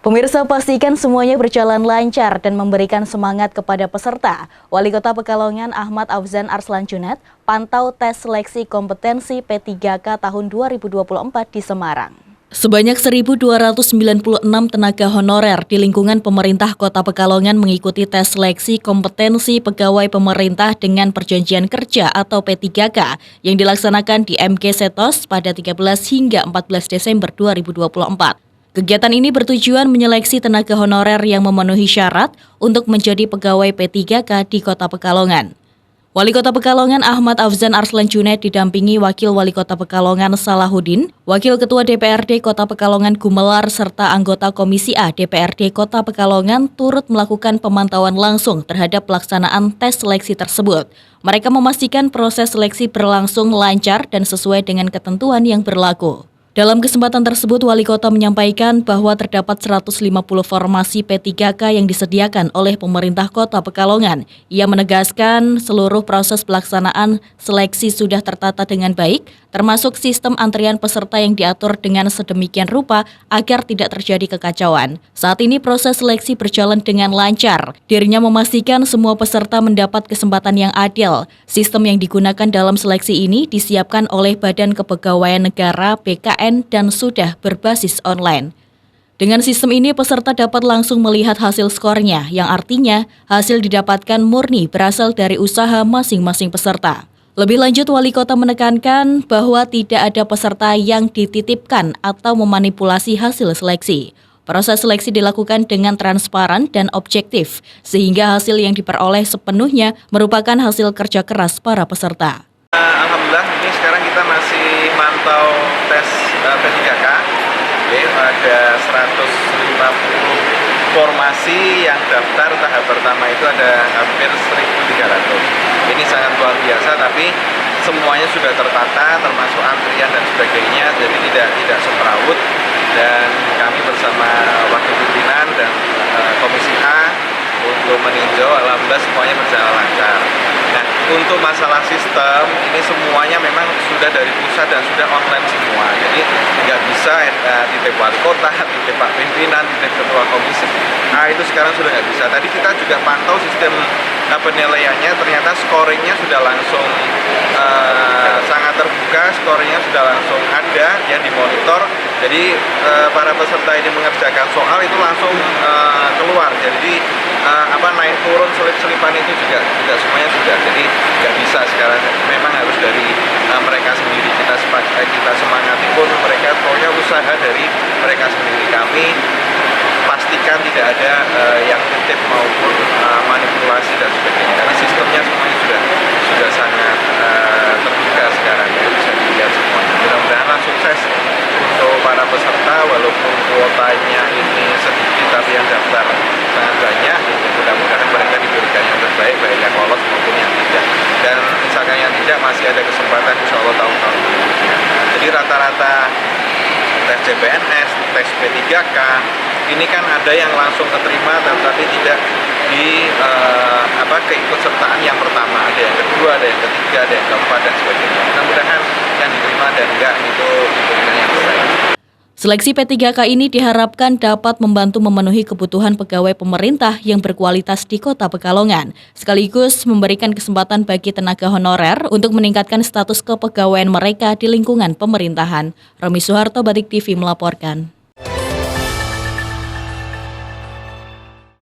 Pemirsa, pastikan semuanya berjalan lancar dan memberikan semangat kepada peserta. Wali Kota Pekalongan Ahmad Afzan Arslan Juned pantau tes seleksi kompetensi P3K tahun 2024 di Semarang. Sebanyak 1.296 tenaga honorer di lingkungan pemerintah Kota Pekalongan mengikuti tes seleksi kompetensi pegawai pemerintah dengan perjanjian kerja atau P3K yang dilaksanakan di MG Setos pada 13 hingga 14 Desember 2024. Kegiatan ini bertujuan menyeleksi tenaga honorer yang memenuhi syarat untuk menjadi pegawai P3K di Kota Pekalongan. Wali Kota Pekalongan Ahmad Afzan Arslan Juned didampingi Wakil Wali Kota Pekalongan Salahuddin, Wakil Ketua DPRD Kota Pekalongan Gumelar, serta anggota Komisi A DPRD Kota Pekalongan turut melakukan pemantauan langsung terhadap pelaksanaan tes seleksi tersebut. Mereka memastikan proses seleksi berlangsung lancar dan sesuai dengan ketentuan yang berlaku. Dalam kesempatan tersebut, Wali Kota menyampaikan bahwa terdapat 150 formasi P3K yang disediakan oleh pemerintah Kota Pekalongan. Ia menegaskan seluruh proses pelaksanaan seleksi sudah tertata dengan baik, termasuk sistem antrian peserta yang diatur dengan sedemikian rupa agar tidak terjadi kekacauan. Saat ini proses seleksi berjalan dengan lancar. Dirinya memastikan semua peserta mendapat kesempatan yang adil. Sistem yang digunakan dalam seleksi ini disiapkan oleh Badan Kepegawaian Negara (BKN) dan sudah berbasis online. Dengan sistem ini, peserta dapat langsung melihat hasil skornya, yang artinya hasil didapatkan murni berasal dari usaha masing-masing peserta. Lebih lanjut, Wali Kota menekankan bahwa tidak ada peserta yang dititipkan atau memanipulasi hasil seleksi. Proses seleksi dilakukan dengan transparan dan objektif, sehingga hasil yang diperoleh sepenuhnya merupakan hasil kerja keras para peserta. Alhamdulillah, ini sekarang kita masih mantau tes P3K. Ada 150 formasi yang daftar. Tahap pertama itu ada hampir 1.300. Ini sangat luar biasa, tapi semuanya sudah tertata, termasuk antrian dan sebagainya, jadi tidak semrawut. Dan kami bersama wakil pimpinan dan Komisi A untuk meninjau, alhamdulillah semuanya berjalan lancar. Nah, untuk masalah sistem, ini semuanya memang sudah dari pusat dan sudah online semua. Jadi nggak bisa titip wali kota, titip pak pimpinan, titip ketua komisi. Itu sekarang sudah nggak bisa. Tadi kita juga pantau sistem penilaiannya, ternyata scoringnya sudah langsung sangat terbuka, scoringnya sudah langsung ada ya di monitor. Jadi para peserta ini mengerjakan soal itu langsung keluar. Jadi naik turun selip-selipan itu juga semuanya sudah. Jadi nggak bisa sekarang, memang harus dari mereka sendiri. Kita semangati pun mereka, pokoknya usaha dari mereka sendiri. Kami pastikan tidak ada yang titip maupun manipulasi dan sebagainya, karena sistemnya semuanya sudah sangat terbuka sekarang ya, bisa dilihat semuanya. Mudah-mudahan sukses untuk para peserta, walaupun kuotanya ini sedikit tapi yang daftar sangat banyak. Mudah-mudahan mereka diberikan yang terbaik, baik yang lolos maupun yang tidak. Dan misalkan yang tidak, masih ada kesempatan insya Allah tahun-tahun berikutnya. Jadi rata-rata tes CPNS, tes P3K, ini kan ada yang langsung keterima tapi tidak di keikutsertaan yang pertama, ada yang kedua, ada yang ketiga, ada yang keempat dan sebagainya. Mudah-mudahan yang diterima dan enggak itu diberikan yang terbaik. Seleksi P3K ini diharapkan dapat membantu memenuhi kebutuhan pegawai pemerintah yang berkualitas di Kota Pekalongan, sekaligus memberikan kesempatan bagi tenaga honorer untuk meningkatkan status kepegawaian mereka di lingkungan pemerintahan. Romi Suharto, Batik TV melaporkan.